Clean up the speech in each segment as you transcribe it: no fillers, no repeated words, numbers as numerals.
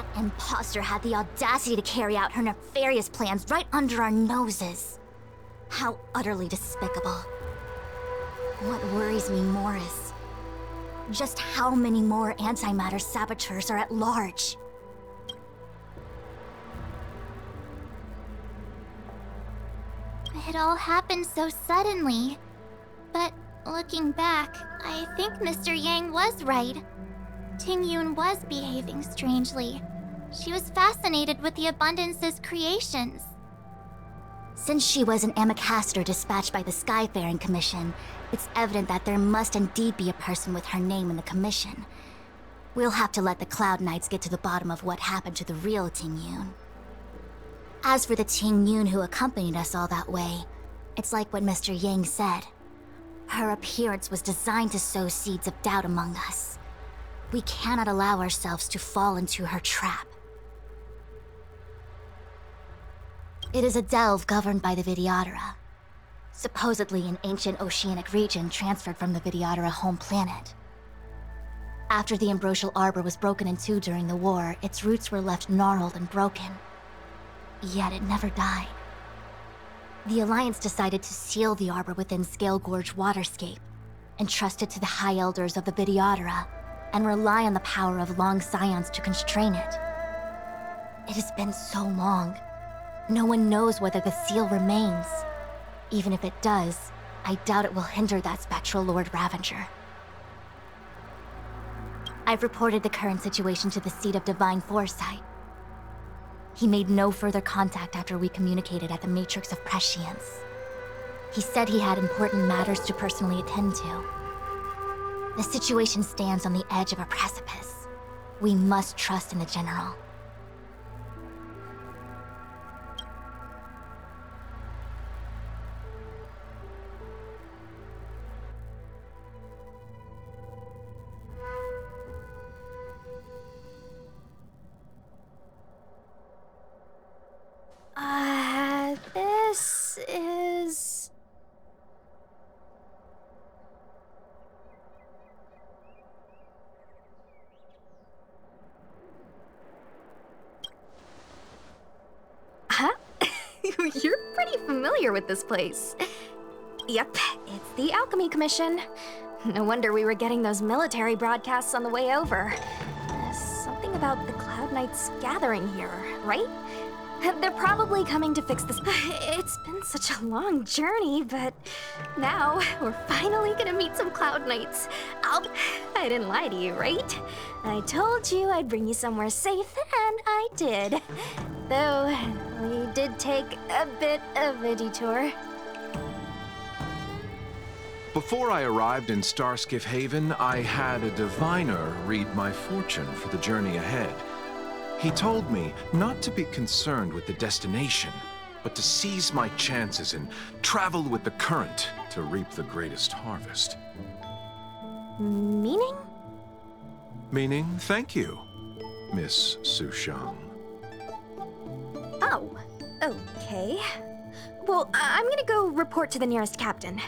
That imposter had the audacity to carry out her nefarious plans right under our noses. How utterly despicable. What worries me more is just how many more antimatter saboteurs are at large. It all happened so suddenly. But looking back, I think Mr. Yang was right. Ting-Yun was behaving strangely. She was fascinated with the Abundance's creations. Since she was an Amicastor dispatched by the Skyfaring Commission, it's evident that there must indeed be a person with her name in the commission. We'll have to let the Cloud Knights get to the bottom of what happened to the real Ting-Yun. As for the Ting-Yun who accompanied us all that way, it's like what Mr. Yang said. Her appearance was designed to sow seeds of doubt among us. We cannot allow ourselves to fall into her trap. It is a delve governed by the Vidyadhara, supposedly an ancient oceanic region transferred from the Vidyadhara home planet. After the Ambrosial Arbor was broken in two during the war, its roots were left gnarled and broken. Yet it never died. The Alliance decided to seal the arbor within Scale Gorge Waterscape, entrust it to the High Elders of the Vidyadhara, and rely on the power of Long Scions to constrain it. It has been so long. No one knows whether the seal remains. Even if it does, I doubt it will hinder that spectral Lord Ravager. I've reported the current situation to the Seat of Divine Foresight. He made no further contact after we communicated at the Matrix of Prescience. He said he had important matters to personally attend to. The situation stands on the edge of a precipice. We must trust in the General. This is... Huh? You're pretty familiar with this place. Yep, it's the Alchemy Commission. No wonder we were getting those military broadcasts on the way over. Something about the Cloud Knights gathering here, right? They're probably coming to fix this. It's been such a long journey, but now we're finally gonna meet some Cloud Knights. I didn't lie to you, right? I told you I'd bring you somewhere safe, and I did. Though, we did take a bit of a detour. Before I arrived in Starskiff Haven, I had a diviner read my fortune for the journey ahead. He told me not to be concerned with the destination, but to seize my chances and travel with the current to reap the greatest harvest. Meaning? Meaning, thank you, Miss Sushang. Oh, okay. Well, I'm gonna go report to the nearest captain.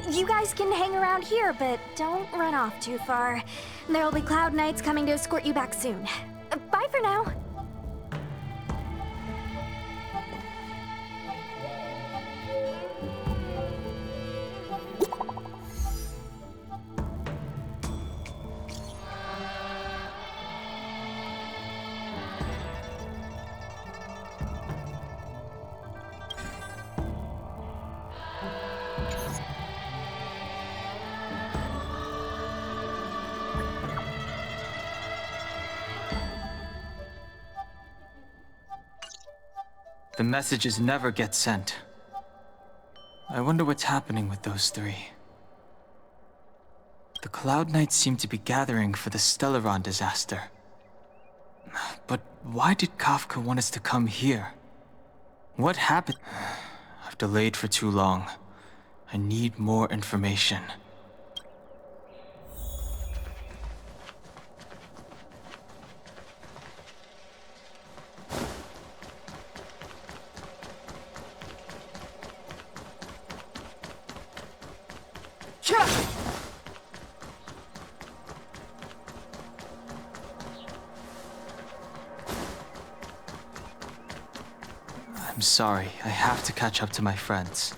You guys can hang around here, but don't run off too far. There'll be Cloud Knights coming to escort you back soon. Bye for now. The messages never get sent. I wonder what's happening with those three. The Cloud Knights seem to be gathering for the Stellaron disaster. But why did Kafka want us to come here? What happened? I've delayed for too long. I need more information. sorry. I have to catch up to my friends.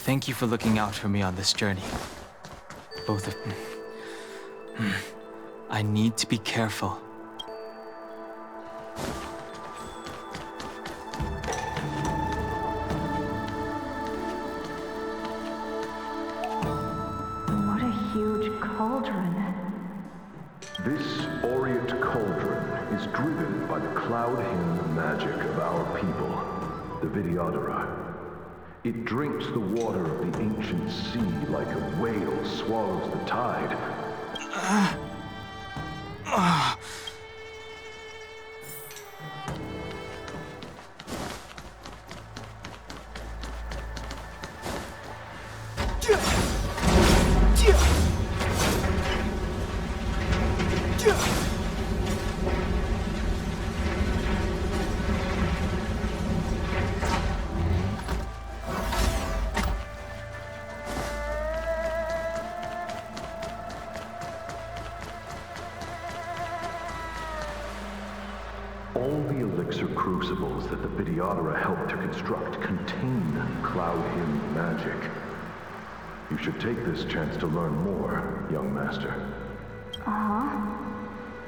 Thank you for looking out for me on this journey. Both of... I need to be careful. What a huge cauldron. This Orient cauldron is driven by the cloud hymn magic of our people, the Vidyadhara. It drinks the water of the ancient sea like a whale swallows the tide. All the elixir crucibles that the Vidyadhara helped to construct contain cloud hymn magic. You should take this chance to learn more, young master. Uh-huh.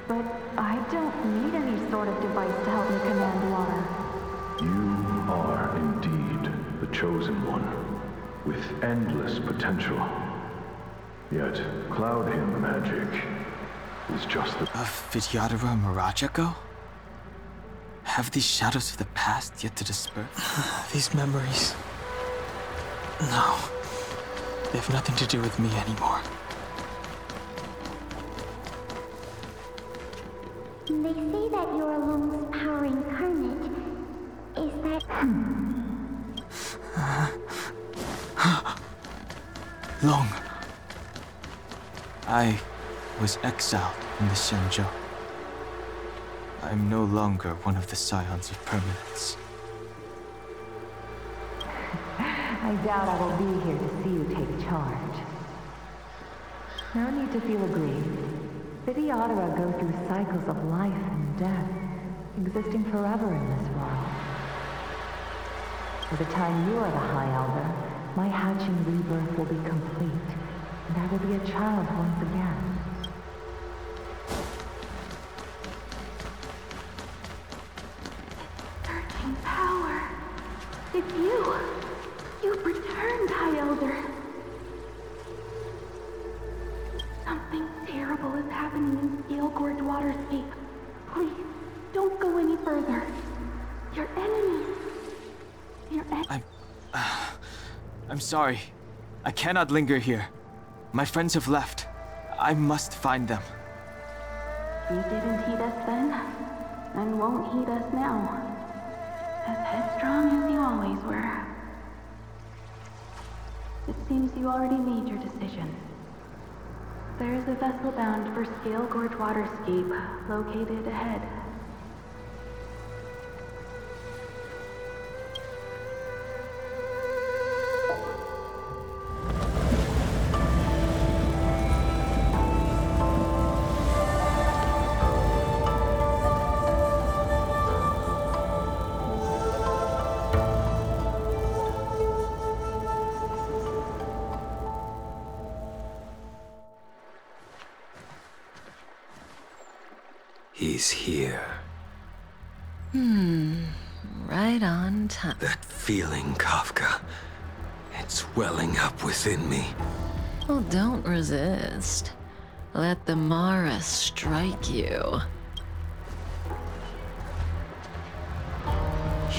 But I don't need any sort of device to help me command water. You are indeed the chosen one, with endless potential. Yet, cloud hymn magic is just the... Of Vidyadhara Mirajago? Have these shadows of the past yet to disperse? These memories... No. They have nothing to do with me anymore. They say that you're Lung's power incarnate. Is that... Long. I was exiled from the Shenzhou. I'm no longer one of the scions of permanence. I doubt I will be here to see you take charge. No need to feel aggrieved. Vidyadhara go through cycles of life and death, existing forever in this world. By the time you are the High Elder, my hatching rebirth will be complete, and I will be a child once again. Searching power. It's you. You've returned, High Elder. Something terrible is happening in Scale Gorge Waterscape. Please, don't go any further. Your enemies. I'm sorry. I cannot linger here. My friends have left. I must find them. You didn't heed us then, and won't heed us now. As headstrong as you always were. It seems you already made your decision. There is a vessel bound for Scale Gorge Waterscape, located ahead. He's here. Right on time. That feeling, Kafka. It's welling up within me. Well, don't resist. Let the Mara strike you.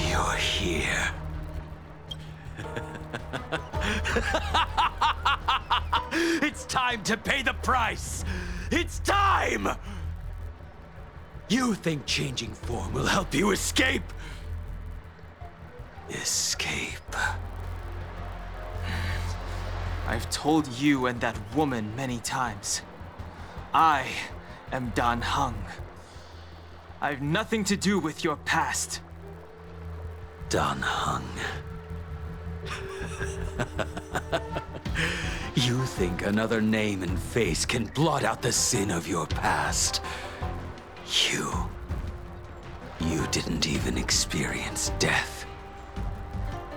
You're here. It's time to pay the price! It's time! You think changing form will help you escape? Escape. I've told you and that woman many times. I am Dan Heng. I have nothing to do with your past. Dan Heng. You think another name and face can blot out the sin of your past? You didn't even experience death.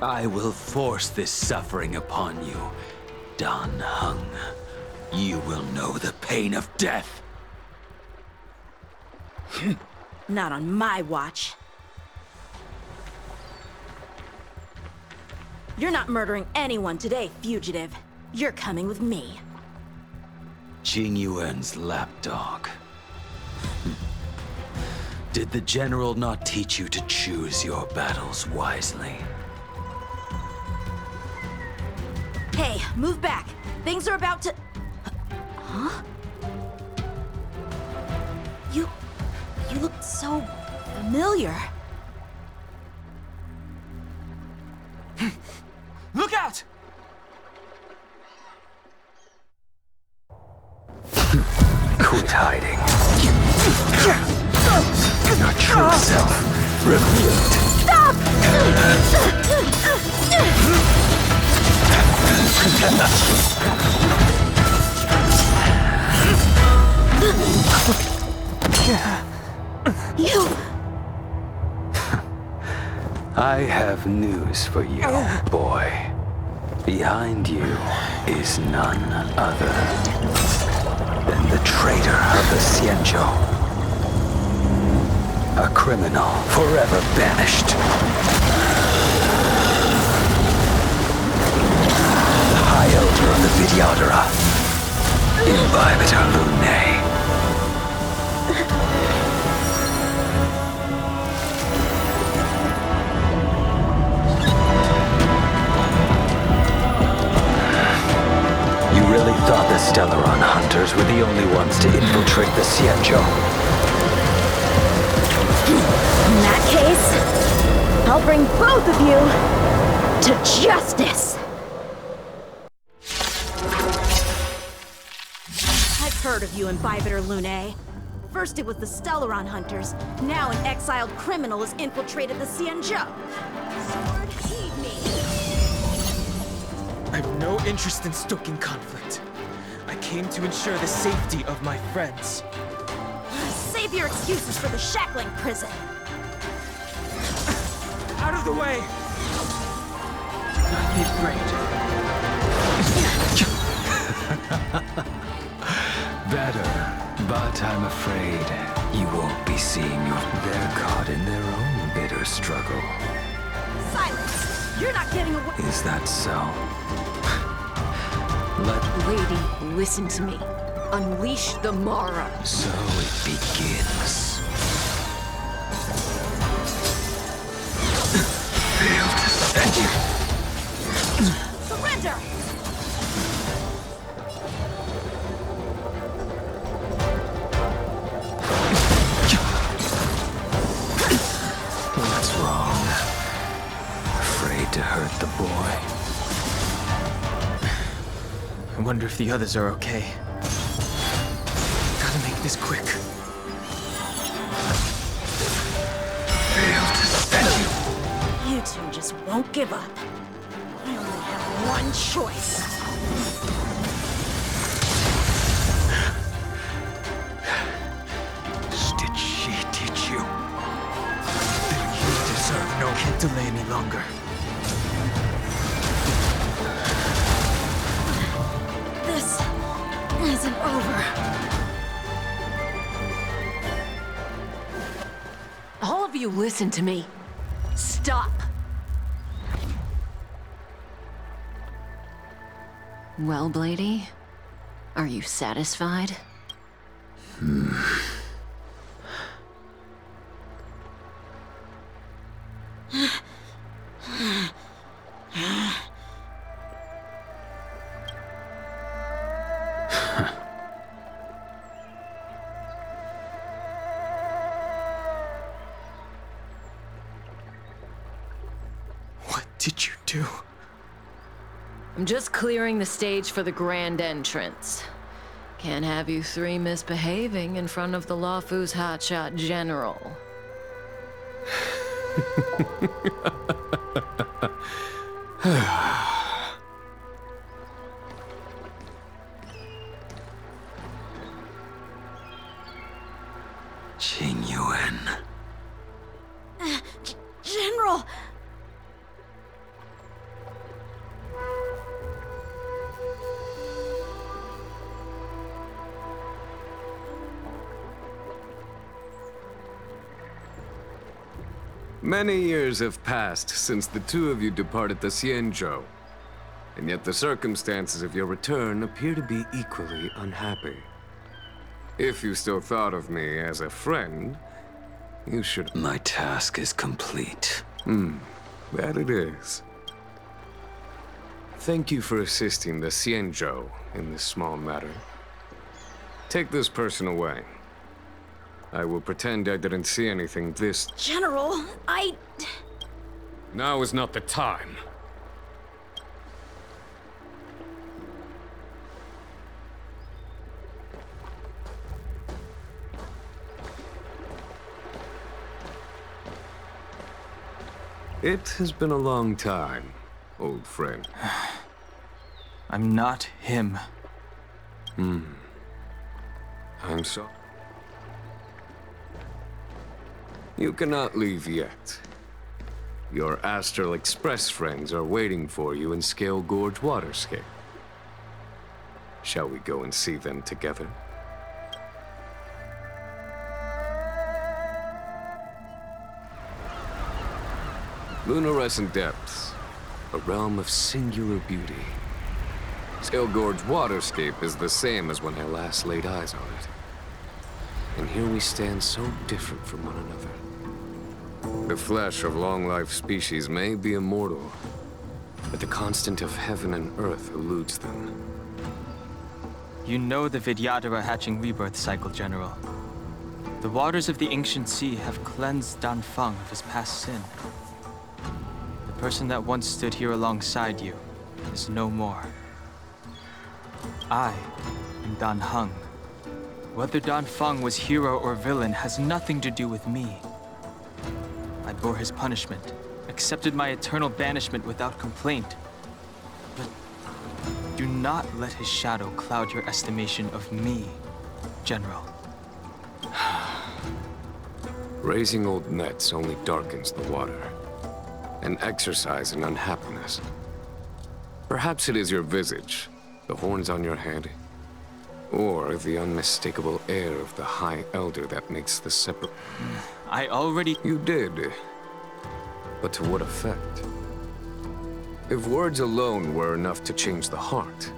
I will force this suffering upon you, Dan Heng. You will know the pain of death. Not on my watch. You're not murdering anyone today, fugitive. You're coming with me. Qing Yuan's lapdog. Did the general not teach you to choose your battles wisely? Hey, move back. Things are about to... Huh? You look so familiar. Look out! Quit hiding. Your true self revealed. Stop! You... I have news for you, boy. Behind you is none other than the traitor of the Xianzhou. A criminal forever banished. The High Elder of the Vidyadhara, Imbibitor Lunae. You really thought the Stellaron hunters were the only ones to infiltrate the Xianzhou? In that case, I'll bring both of you to justice! I've heard of you, Imbibitor Lunae. First it was the Stellaron hunters, now an exiled criminal has infiltrated the Xianzhou. Sword, heed me! I have no interest in stoking conflict. I came to ensure the safety of my friends. Save your excuses for the shackling prison. Out of the way! Not be afraid. Better, but I'm afraid you won't be seeing your... They're caught in their own bitter struggle. Silence! You're not getting away. Is that so? Lady, listen to me. Unleash the Mara. So it begins. Failed to send you. Surrender! What's wrong? Afraid to hurt the boy? I wonder if the others are okay. Gotta make this quick. Failed to send you. You two just won't give up. I only have one choice. Did she teach you? Then you deserve no... Can't delay any longer. This isn't over. All of you listen to me. Stop. Well, Blady, are you satisfied? What did you do? I'm just clearing the stage for the grand entrance. Can't have you three misbehaving in front of the Luofu's hotshot general. Qing Yuan. General! Many years have passed since the two of you departed the Xianzhou, and yet the circumstances of your return appear to be equally unhappy. If you still thought of me as a friend, you should... My task is complete. That it is. Thank you for assisting the Xianzhou in this small matter. Take this person away. I will pretend I didn't see anything this... General, Now is not the time. It has been a long time, old friend. I'm not him. I'm sorry. You cannot leave yet. Your Astral Express friends are waiting for you in Scale Gorge Waterscape. Shall we go and see them together? Luminescent Depths, a realm of singular beauty. Scale Gorge Waterscape is the same as when I last laid eyes on it. And here we stand so different from one another. The flesh of long-life species may be immortal, but the constant of heaven and earth eludes them. You know the Vidyadhara hatching rebirth cycle, General. The waters of the ancient sea have cleansed Dan Feng of his past sin. The person that once stood here alongside you is no more. I am Dan Heng. Whether Dan Feng was hero or villain has nothing to do with me. I bore his punishment, accepted my eternal banishment without complaint. But do not let his shadow cloud your estimation of me, General. Raising old nets only darkens the water. An exercise in unhappiness. Perhaps it is your visage, the horns on your head, or the unmistakable air of the High Elder that makes the separate... I already... You did. But to what effect? If words alone were enough to change the heart,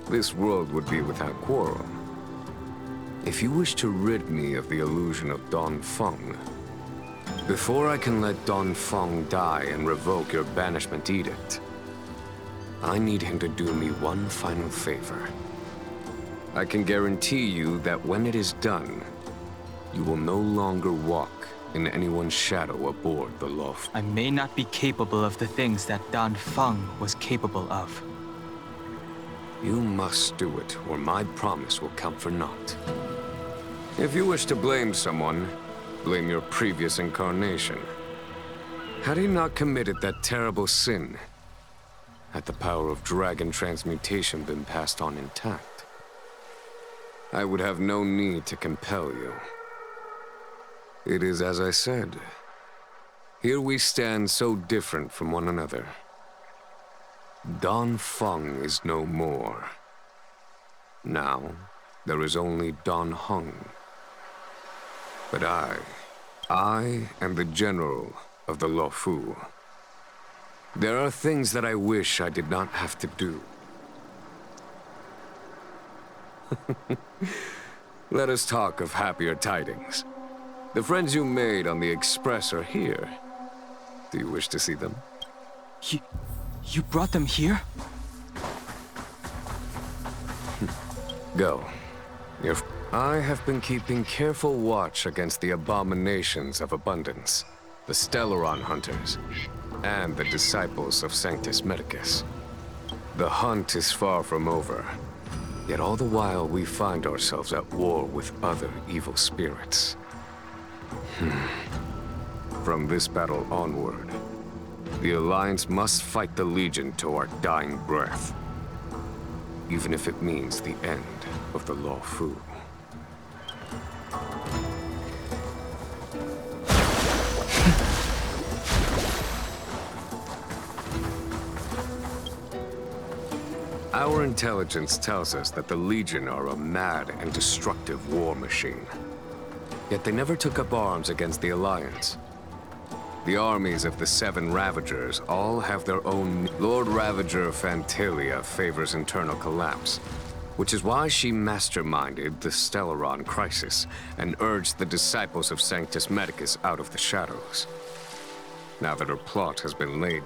this world would be without quarrel. If you wish to rid me of the illusion of Dan Feng, before I can let Dan Feng die and revoke your banishment edict, I need him to do me one final favor. I can guarantee you that when it is done, you will no longer walk in anyone's shadow aboard the loft. I may not be capable of the things that Dan Feng was capable of. You must do it, or my promise will count for naught. If you wish to blame someone, blame your previous incarnation. Had he not committed that terrible sin, had the power of dragon transmutation been passed on intact, I would have no need to compel you. It is as I said. Here we stand so different from one another. Dan Feng is no more. Now, there is only Dan Heng. But I am the general of the Luofu. There are things that I wish I did not have to do. Let us talk of happier tidings. The friends you made on the Express are here. Do you wish to see them? You brought them here? Go. I have been keeping careful watch against the abominations of abundance, the Stellaron hunters, and the disciples of Sanctus Medicus. The hunt is far from over, yet all the while we find ourselves at war with other evil spirits. From this battle onward, the Alliance must fight the Legion to our dying breath, even if it means the end of the Luofu. Our intelligence tells us that the Legion are a mad and destructive war machine. Yet they never took up arms against the Alliance. The armies of the Seven Ravagers all have their own... Lord Ravager Fantalia favors internal collapse, which is why she masterminded the Stellaron crisis and urged the disciples of Sanctus Medicus out of the shadows. Now that her plot has been laid